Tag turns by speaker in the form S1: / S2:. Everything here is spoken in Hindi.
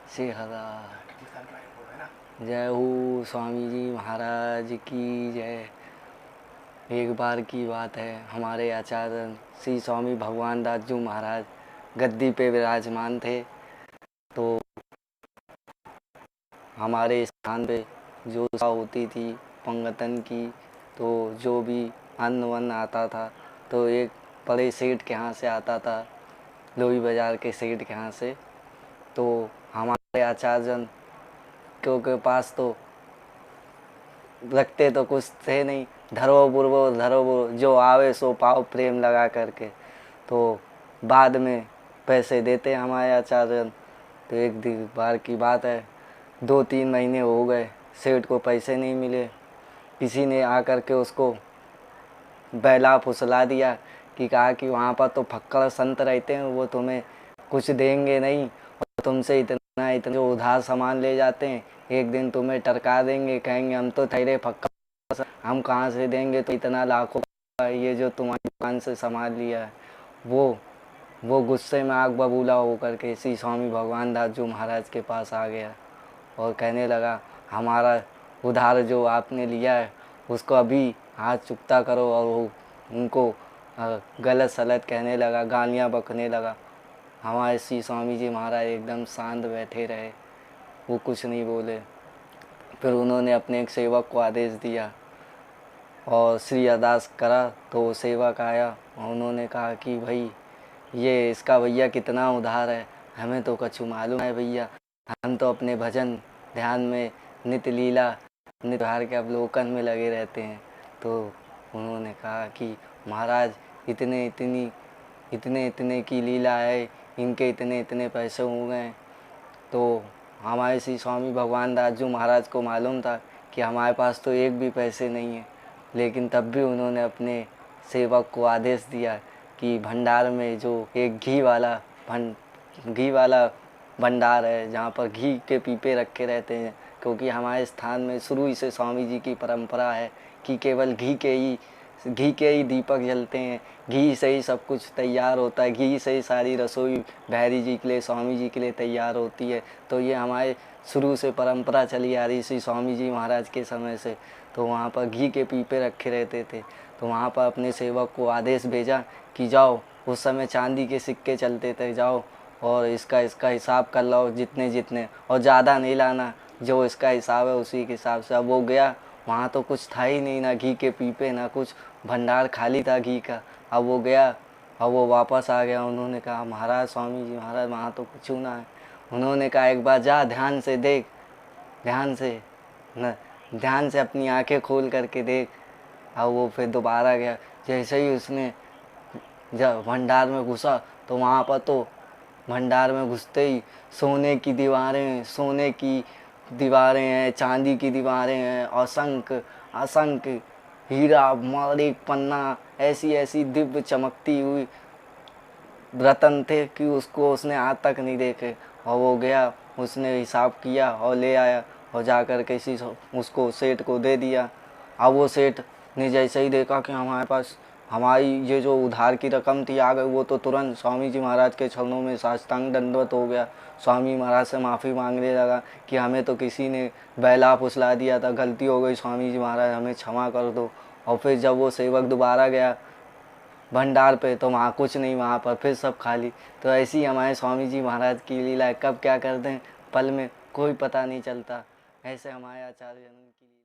S1: सेहरा। जय हो स्वामी जी महाराज की जय। एक बार की बात है, हमारे आचार्य श्री स्वामी भगवान दास जी महाराज गद्दी पे विराजमान थे। तो हमारे स्थान पे जो सभा होती थी पंगतन की, तो जो भी अन्न वन्न आता था तो एक बड़े सेठ के यहाँ से आता था, लोई बाज़ार के सेठ के यहाँ से। तो हमारे आचार्य के पास तो रखते तो कुछ थे नहीं, धरो बुरवो धरो बुरवो, जो आवे सो पाओ प्रेम लगा करके। तो बाद में पैसे देते हमारे आचार्य। तो एक दिन बार की बात है, 2-3 महीने हो गए, सेठ को पैसे नहीं मिले। किसी ने आकर के उसको बहला फुसला दिया कि कहा कि वहाँ पर तो फक्कड़ संत रहते हैं, वो तुम्हें कुछ देंगे नहीं और तुमसे इतना इतना जो उधार सामान ले जाते हैं एक दिन तुम्हें टरका देंगे, कहेंगे हम तो ठहरे फक्कड़, हम कहाँ से देंगे तो इतना लाखों का ये जो तुम्हारी दुकान से सामान लिया है। वो गुस्से में आग बबूला होकर के श्री स्वामी भगवान दास जी महाराज के पास आ गया और कहने लगा, हमारा उधार जो आपने लिया है उसको अभी हाथ चुकता करो। और वो उनको गलत सलत कहने लगा, गालियाँ बकने लगा। हमारे श्री स्वामी जी महाराज एकदम शांत बैठे रहे, वो कुछ नहीं बोले। फिर उन्होंने अपने एक सेवक को आदेश दिया और श्री अरदास करा। तो सेवक आया और उन्होंने कहा कि भाई ये इसका भैया कितना उधार है, हमें तो कछु मालूम है भैया, हम तो अपने भजन ध्यान में नित्य लीला नित्य व्यवहार के अवलोकन में लगे रहते हैं। तो उन्होंने कहा कि महाराज इतने इतने की लीला है, इनके इतने इतने पैसे हो गए। तो हमारे श्री स्वामी भगवान दास जी महाराज को मालूम था कि हमारे पास तो एक भी पैसे नहीं है, लेकिन तब भी उन्होंने अपने सेवक को आदेश दिया कि भंडार में जो एक घी वाला भंडार है, जहाँ पर घी के पीपे रखे रहते हैं, क्योंकि हमारे स्थान में शुरू ही से स्वामी जी की परंपरा है कि केवल घी के ही दीपक जलते हैं, घी से ही सब कुछ तैयार होता है, घी से ही सारी रसोई भैरी जी के लिए स्वामी जी के लिए तैयार होती है। तो ये हमारे शुरू से परंपरा चली आ रही श्री स्वामी जी महाराज के समय से। तो वहाँ पर घी के पीपे रखे रहते थे। तो वहाँ पर अपने सेवक को आदेश भेजा कि जाओ, उस समय चांदी के सिक्के चलते थे, जाओ और इसका हिसाब कर लो जितने और ज़्यादा नहीं लाना, जो इसका हिसाब है उसी के हिसाब से। अब वो गया, वहाँ तो कुछ था ही नहीं, ना घी के पीपे ना कुछ, भंडार खाली था घी का। अब वो गया, अब वो वापस आ गया। उन्होंने कहा, महाराज स्वामी जी महाराज वहाँ तो कुछ ना है। उन्होंने कहा, एक बार जा ध्यान से देख, ध्यान से अपनी आंखें खोल करके देख। अब वो फिर दोबारा गया। जैसे ही उसने जब भंडार में घुसा तो वहाँ पर तो भंडार में घुसते ही सोने की दीवारें हैं, चांदी की दीवारें हैं, असंख्य हीरा माणिक पन्ना, ऐसी दिव्य चमकती हुई रतन थे कि उसने आज तक नहीं देखे। और वो गया, उसने हिसाब किया और ले आया और जा कर के उसको सेठ को दे दिया। अब वो सेठ ने जैसे ही देखा कि हमारे पास हमारी ये जो उधार की रकम थी आ गई, वो तो तुरंत स्वामी जी महाराज के चरणों में साष्टांग दंडवत हो गया। स्वामी महाराज से माफ़ी मांगने लगा कि हमें तो किसी ने बहला फुसला दिया था, गलती हो गई, स्वामी जी महाराज हमें क्षमा कर दो। और फिर जब वो सेवक दोबारा गया भंडार पे तो वहाँ कुछ नहीं, वहाँ पर फिर सब खाली। तो ऐसी ही हमारे स्वामी जी महाराज की लीला है, कब क्या कर दें पल में कोई पता नहीं चलता। ऐसे हमारे आचार्य जनों की